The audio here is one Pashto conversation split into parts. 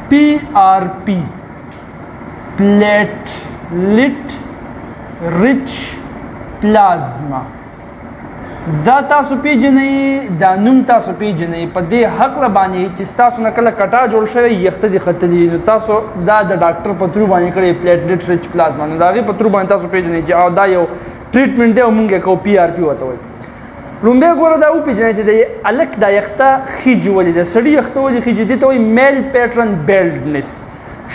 PRP platelet rich plasma دا تاسو پیژنئ دا نوم تاسو پیژنئ په دې حق باندې چې تاسو نه کله کټا جوړ شوی یخته دي ختلی نو تاسو دا د ډاکټر په ترو باندې کړی پلیټلیټ ریچ پلازما نو دا غي په ترو باندې تاسو پیژنئ چې او دا یو ټریټمنټ دی او مونږه کو PRP وته وي لومبه ګوره دا و پیژنئ چې د الک دا یخته خېج ولې د سړی یخته ولې خېج دي ته وي میل پیټرن بیلډنس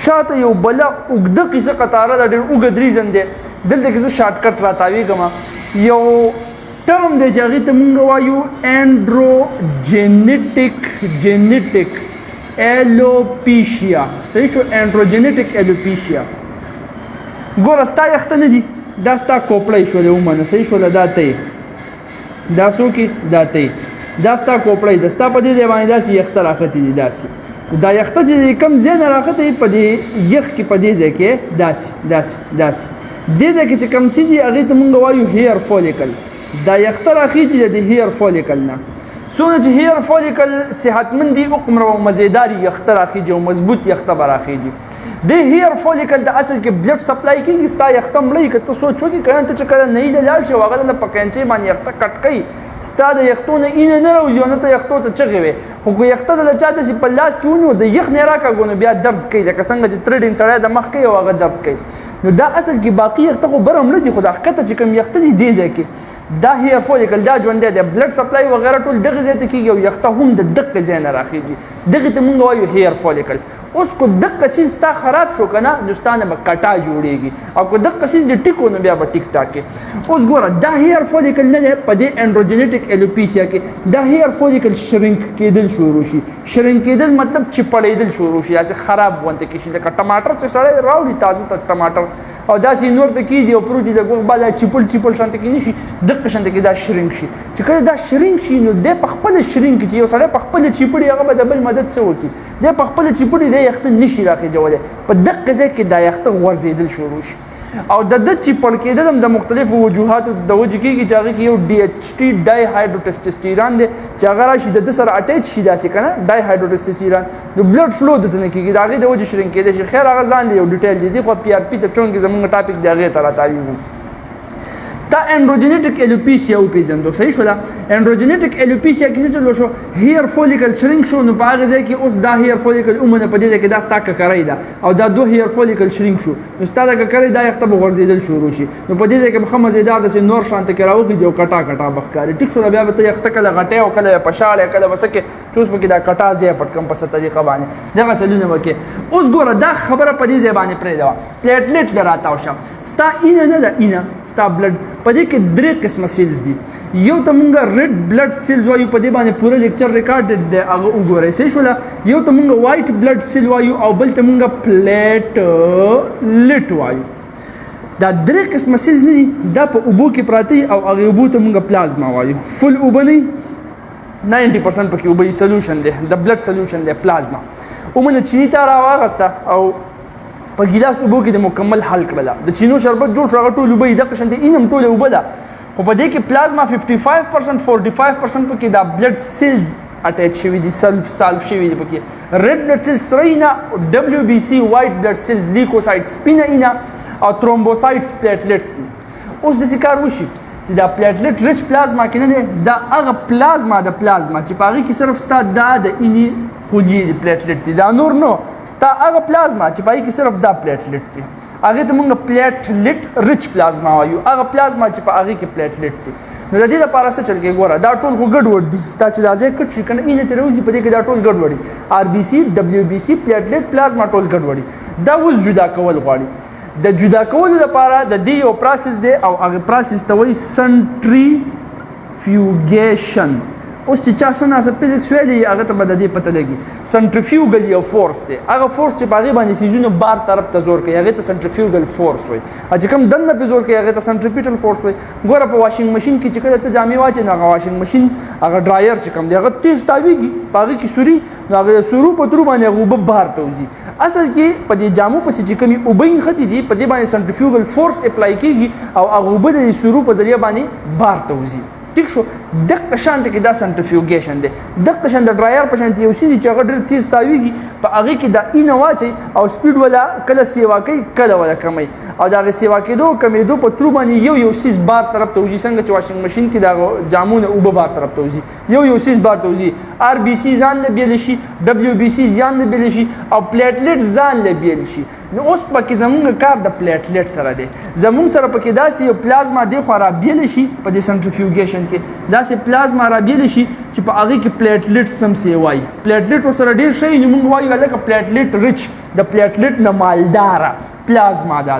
شاته یو بل اوګد قصه قطاره د ډېر اوګد ریزن دی دلته کې شارټ کټ راتاوي ګما یو ټرم دی چې هغې ته مونږ وایو جینیټک ایلوپیشیا صحیح شو اینډروجینیټک ایلوپیشیا ګوره ستا یخته نه دي دا ستا کوپړی شولې ومنه صحیح شوله دا ته دا څوکې دا ته دا ستا کوپړی د ستا په دې ځای باندې داسې یخته راختې دي داسې دا یخته چې کوم ځای نه راختې په دې یخ کې په دې ځای کې داسې دې ځای کې چې کوم څیز یې هغې ته مونږ وایو هیر فولیکل دا یخته راخیږي د هیر فولیکل نه څونه چې هیر فولیکل صحتمند دي عمر او مزیدار یخته راخیږي او مضبوط یخته به راخیږي د هیر فولیکل د اصل کې بلډ سپلای کېږي ستا یخته مړی که ته سوچ وکړې که نه ته چې کله نهي ته لاړ شي او هغه دلته په کینچې باندې یخته کټ کوي ستا د یختو نه اینه نه راوځي او نه ته یختو ته چغې وې خو که یخته دله چا داسې په لاس کې ونیو د یخ نه راکاږو نو بیا درد کوي لکه څنګه چې تریډینګ سړی د مخ کوي او هغه درد کوي نو دا اصل کې باقي یخته خو بره مړه دي خو دا ښکته چې کوم یخته دي دې ځای کې دا هیر فولیکل دا ژوندی دی بلډ سپلای وغیره ټول دغه ځای ته کېږي او یخته هم د دغه ځای نه راخېږي دغې ته مونږ وایو هیر فولیکل اوس کو دغه څیز ستا خراب شو که نه نو ستا نه به کټا جوړېږي او که دغه څیز دې ټیک و نو بیا به ټیک ټاک کې اوس ګوره دا هیر فولیکل نه دی په دې اینډروجینیټک ایلوپیسیا کې دا هیر فولیکل شرینک کېدل شروع شي شرینک کېدل مطلب چپړېدل شروع شي داسې خراب غونته کې شي لکه ټماټر چې سړی راوړي تازه ټماټر او داسې نور ته کېږي او پروت دي د ګوغ بالا چپل شانته کې نه شي دغه شانته کې دا شرینک شي چې کله دا شرینک شي نو دی په خپله شرینک چې یو سړی په خپله چیپړي هغه به د بل مدد څه وکړي دی په خپله چیپړي دی یخته نشي راخېجولی په دغه ځای کې دا یخته غورځېدل شروع شي او د ده چیپړ کېدل هم د مختلفو وجوهاتو د وجې کېږي چې هغې کې یو DHT ډای هایډروټسټسټیران دی چې هغه راشي د ده سره اټیچ شي داسې که نه ډای هایډروټسټسټیران نو بلډ فلو دته نه کېږي د هغې د وجې شرینک کېدی شي خیر هغه ځان دی یو ډیټیل دی دي خو PRP ته چونکې زموږ ټاپک دی هغې ته راتاویږو دا اینډروجینیټک ایلوپیشیا وپېژندو صحیح شوله اینډروجینیټک ایلوپیشیا کې څه چلو شو هیر فولیکل شرینک شو نو په هغه ځای کې اوس دا هیر فولیکل ومنه په دې ځای کې دا ستا ککرۍ ده او دا دو هیر فولیکل شرینک شو نو ستا د ککرۍ دا یخته به غورځېدل شروع شي نو په دې ځای کې به ښه مزېدار داسې نور شانته کې راوخېږي او کټا به ښکاري ټیک شوله بیا به ته یخته کله غټې او کله یې پشاړې کله به څه کې چې اوس پکې دا کټا ځای پټ کړم په څه طریقه باندې دغه چلونه به کې اوس ګوره دا خبره په دې ځای باندې پرېږده پلیټلیټ له راتاو شه ستا اینه نه ده اینه ستا بلډ په دې کې درې قسمه سیلز دي یو ته مونږ ریډ بلډ سیلز وایو په دې باندې پوره لیکچر ریکارډډ دی هغه وګورئ صحیح شوله یو ته مونږ وایټ بلډ سیل وایو او بل ته مونږ پلیټلیټ وایو دا درې قسمه سیلز نه دي دا په اوبو کې پراته دي او هغې اوبو ته مونږ پلازما وایو فل اوبه نه 90% پکې اوبه سلوشن دی د بلډ سلوشن دی پلازما ومنه چیني ته راواغسته او په ګیلاس اوبو کې د مکمل حل کړله د چینو شربت جوړ شو هغه ټول اوبه یې دغه شانتې این هم ټولې اوبه ده خو په دې کې پلازما 55% 45% پکې دا بلډ سیلز اټیچ شوي دي سالف شوي دي پکې ریډ بلډ سیلز سره اینا WBC وایټ بلډ سیلز لیکوسایټ سپینه اینا او ترومبوسایټس پلیټلیټس دي اوس داسې کار وشي چې دا پلیټلیټ ریچ پلازما کې نه دی دا هغه پلازما د پلازما چې په هغې کې صرف ستا دا د اینې خلیې دي پلیټلیټ دي دا نور نو ستا هغه پلازما چې په هغې کې صرف دا پلیټلیټ دي هغې ته مونږ پلیټلیټ ریچ پلازما وایو هغه پلازما چې په هغې کې پلیټلیټ دي نو د دې لپاره څه چل کې ګوره دا ټول خو ګډوډ دي ستا چې دا ځای کټ شي که نه اینې ترې وځي په دې کې دا ټول ګډوډ دي RBC WBC پلیټلیټ پلازما ټول ګډوډ دي دا اوس جدا کول غواړي د جدا کولو لپاره د دې یو پروسس دی او هغه پروسس ته وایي سنټریفیوګیشن اوس چې چا څه ناسه فزیکس ویلي هغه ته به د دې پته لګي سنټریفیوګل یو فورس دی هغه فورس چې په هغې باندې څیزونه بار طرف ته زور کوي هغې ته سنټریفیوګل فورس وایي چې کوم دننه پې زور کوي هغې ته سنټریپیټل فورس وایي ګوره په واشنګ مشین کې چې کله ته جامې واچې نو هغه واشنګ مشین هغه ډرایر چې کوم دی هغه تیز تاویږي په هغې کې سوري نو هغه د سورو په ترو باندې هغه اوبه بهر ته وځي اصل کې په دې جامو پسې چې کومې اوبه نښتې دي په دې باندې سنټریفیوګل فورس اپلای کېږي او هغه اوبه د سورو په ذریعه باندې بهر ته وځي ټیک شو دغه شان کې دا سنټریفیوګیشن دی دغه شان د ډرایر په شان یو سیز چې هغه ډېر تیز تاویږي په هغه کې دا اینه واچي او سپیډ ولا کله سیوا کوي کله ولا کمي او دا سیوا کېدو کمیدو په ترو باندې یو سیز بار طرف ته وځي څنګه چې واشنګ ماشین کې دا جامونه او بار طرف ته وځي یو سیز بار ته وځي آر بي سي ځان له بیل شي دبليو بي سي ځان له بیل شي او پلیټلیټ ځان له بیل شي نو اوس پکې زمونږ کار د پلیټلیټ سره دی زمونږ سره پکې داسې یو پلازما دی خو را بیل شي په دې سنټریفیوګیشن کې داسې پلازما را بیل شي چې په هغه کې پلیټلیټ سم سی وای پلیټلیټ سره ډیر شي نو موږ وایو لکه پلیټلیټ ریچ د پلیټلیټ نه مالدار پلازما دا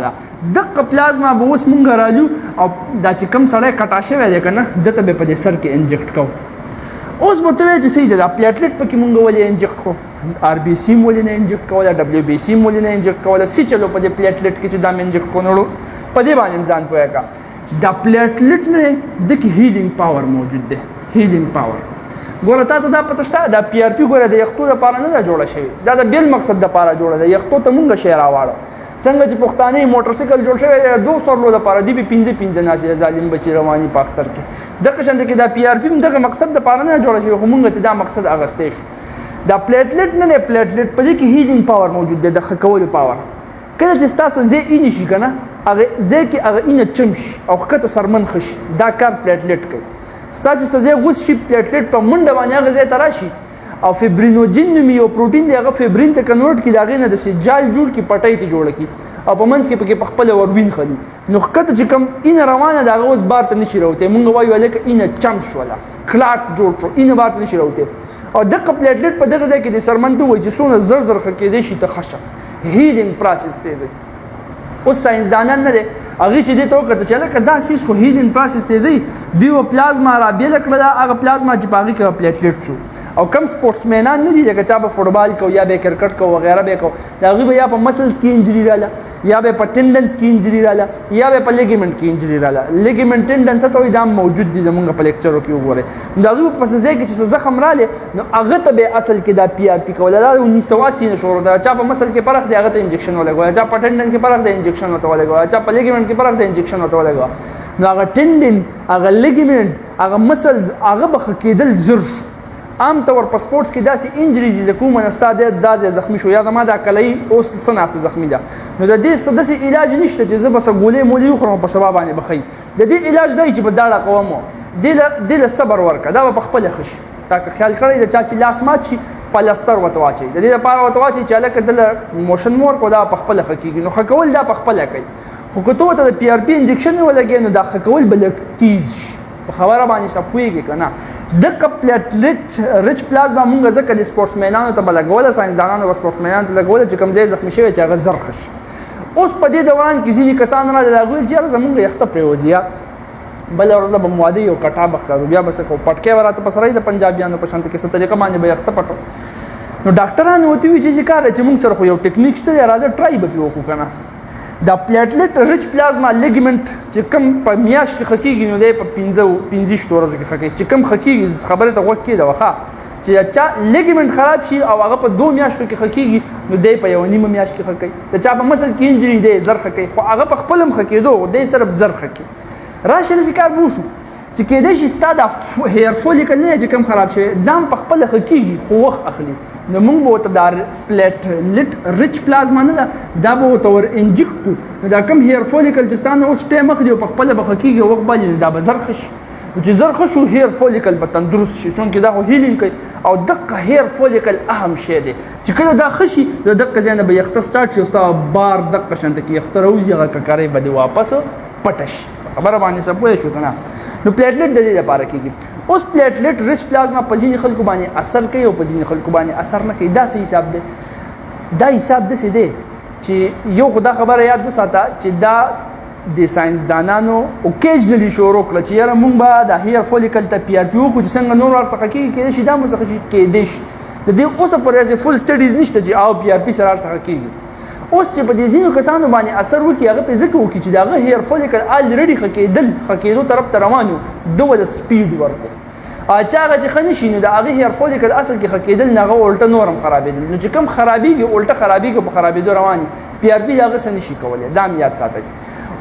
دغه پلازما به اوس موږ رالو او دا چې کم سړی کټا شوی دی کنه دته به په دې سر کې انجکټ کوو اوس به ته وایې چې صحیح ده دا پلیټلیټ پکې موږ ولې انجکټ کوو آر بي سي ولې نه انجکټ کوله ډبلیو بي سي ولې نه انجکټ کوله سی چلو په دې پلیټلیټ کې چې دا مې انجکټ کونړو په دې باندې ځان پوهه کا دا پلیټلیټ نه د هیلینګ پاور موجود دی هیلینګ پاور ګوره تا ته دا پته شته دا پی آر پی ګوره د یختو لپاره نه ده جوړه شوې دا د بیل مقصد لپاره جوړه ده یختو ته مونږ شی راواړو څنګه چې پښتانه موټرسایکل جوړ شوی دی 200 لو لپاره دی به 15 ناشې ظالم بچی رواني په اختر کې دغه شان کې دا پی آر پی دغه مقصد لپاره نه جوړه شوی خو مونږ ته دا مقصد اغستې شو دا پلیټلیټ نه پلیټلیټ په دې کې هیلینګ پاور موجود دی د خکولو پاور کله چې تاسو زه اینې شي کنه هغه زه کې هغه اینې چمش او خکته سرمن خش دا کار پلیټلیټ کوي ساجي سزه غوس شي پلیټلیټ په منډه باندې هغه زه تراشي او فیبرینوجین نومي یو پروتین دی هغه فیبرین ته کنورټ کی داغه نه د سجال جوړ کی پټای ته جوړ کی او په منځ کې پکې خپل وروین خلی نو کته چې کم ان روانه داغه اوس بار ته نشي راوته مونږ وایو لکه ان چمچ ولا کلاټ جوړ شو ان بار ته نشي راوته او دغه پلیټلیټ په دغه ځای کې د سرمنته وای چې سونه زر زر خکې دی شي ته خشه هیلینګ پروسس تیز اوس ساينسدانان نه هغه چې دې ته وکړه چې لکه دا سیس خو هیلینګ پروسس تیزي دیو پلازما را بیل کړه هغه پلازما چې پاږي کې پلیټلیټ شو او کم سپورټسمنان نه دي لکه چا به فوټبال کو یا به کرکټ کو وغیرہ به کو دا غي به یا په مسلز کې انجری رااله یا به په ټندنز کې انجری رااله یا به په لیګمنټ کې انجری رااله لیګمنټ ټندنز ته دا موجود دي زمونږ په لیکچرو کې وګوره دا غي په ځای کې چې زخم رااله نو هغه ته به اصل کې دا پی آر پی کوله 1980 نه شروع دا چا په مسل کې پرخ دی هغه ته انجکشن ولګوي چا په ټندن کې پرخ دی انجکشن ولګوي چا په لیګمنټ کې پرخ دی انجکشن ولګوي نو هغه ټندن هغه لیګمنټ هغه مسلز هغه به کېدل زر شو عام طور په سپورتس کې داسې انجریز د کومه نستا د زخمی شو یا د ما د کلی اوس څنګه زخمی ده نو د دې داسې علاج نشته چې زه بس ګولې مولې خورم په سبب باندې بخي د دې علاج دی چې په داړه قومو د صبر ورکه دا په خپل خش تا که خیال کړی د چا چې لاس مات شي پلستر وته واچي د دې لپاره وته واچي چې لکه د موشن مور کو دا په خپل خکېږي نو خکول دا په خپل کوي خو که ته د پی آر پی انجکشن ولګې نو دا خکول بل تیز په خبره باندې سپويږي کنه د پلیټلیټ ریچ پلازما مونږ ځکه د سپورټسمنانو ته بلګول ساينسدانانو او سپورټسمنانو ته لګول چې کوم ځای زخمی شوی چې هغه زرخش اوس په دې دوران کې ځینې کسان را لګول چې زمونږ یخته پریوزیا بل ورځ به موادي او کټا بخارو بیا بس کو پټکې ورته پسرای د پنجابیانو په شانت کې څه طریقه باندې به یخته پټو نو ډاکټرانو وتی وی چې کار چې مونږ سره خو یو ټیکنیک شته راځه ټرای به وکړو کنه دا پلیټلیټ ریچ پلازما لیګمنټ چې کم په میاش کې خکېږي نو دی په 15 ورځو کې خکې چې کم خکېږي خبره ته وکړي دا وخا چې چا لیګمنټ خراب شي او هغه په 2 میاشتو کې خکېږي نو دی په 1.5 میاشت کې خکې د چا په مسل کې انجری دی زر خکې خو هغه په خپلم خکېدو دی صرف زر خکې راشه لسی کار بوشو چې کېدې شي ستا د هیر فولیکل نه چې کم خراب شي دام په خپل خکېږي خو وخت اخلي نو موږ به ورته دا پلیټلیټ ریچ پلازما نه دا به ورته ور انجکټ کړو نو دا کم هیر فولیکل چې ستانه اوس ټایم اخلي او په خپل به خکېږي وخت باندې دا به زرخ شي چې زرخ شو هیر فولیکل به تندرست شي چونکې دا هیلینګ کوي او دغه هیر فولیکل اهم شی دی چې کله دا خشي د دغه ځای نه به یخته سټارټ شي او ستا بار دغه شانته کې یخته راوځي هغه ککرې به دی واپس پټش خبره باندې سپوی شو کنه نو پلیټلیټ د دې لپاره کېږي اوس پلیټلیټ ریچ پلازما په ځینې خلکو باندې اثر کوي او په ځینې خلکو باندې اثر نه کوي دا څه حساب دی دا حساب داسې دی چې یو خدا خبره یاد وساته چې دا د ساينسدانانو اوکیجنلی شروع کړل چې یاره مونږ به د هیر فولیکل ته پی آر پی وکړو چې څنګه نور ورڅخه کېږي شي دا مو څخه کېدی شي د دې اوسه پورې فل سټډیز نشته چې او پی آر پی سره ورڅخه کېږي اوس چې په دې ځینو کسانو باندې اثر وکړي هغه په ځکه وکړي چې دغه هیر فولیکل الریډي خکېدو طرف ته روانو دوه سپیډ ورکړي اچاغه چې خنشي نو د هغه هیر فولیکل اصل کې خکېدل نه الټه نورم خرابېدل نو چې کوم خرابېږي الټه خرابېږي په خرابېدو رواني پی آر پی هغه څه نشي کولای دا یاد ساتئ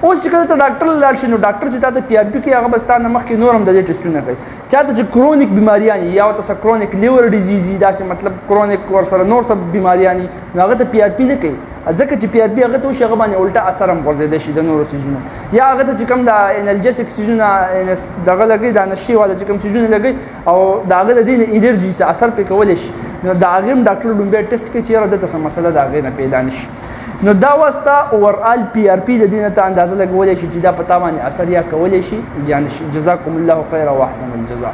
اوس چې کله ته ډاکټر لاړ شي نو ډاکټر چې تاسو پی آر پی کې هغه بستانه مخکې نورم د دې ټیسټونه کوي چاته چې کرونیک بیماریان یا تاسو کرونیک لیور ډیزیز دا سه مطلب کرونیک ور سره نور څه بیماریان نو هغه ته پی آر پی نه کوي ځکه چې پی آر پی هغه ته شغه باندې الټا اثر هم ورزيده شي د نورو سيزونو یا هغه ته چې کوم د انرجیټک سيزونه دغه لګي د نشي والا چې کوم سيزونه لګي او دا هغه د دې انرژي سره اثر پې کول شي نو دا هغه ډاکټر لومبه ټیسټ کوي چې را د څه مسله دا هغه نه پیدا نشي نو دا واسطه اورال پی آر پی د دې ته اندازه لګولې شي چې دا پتا باندې اثر یا کولې شي یعنی جزاکم الله خیر او احسن الجزاء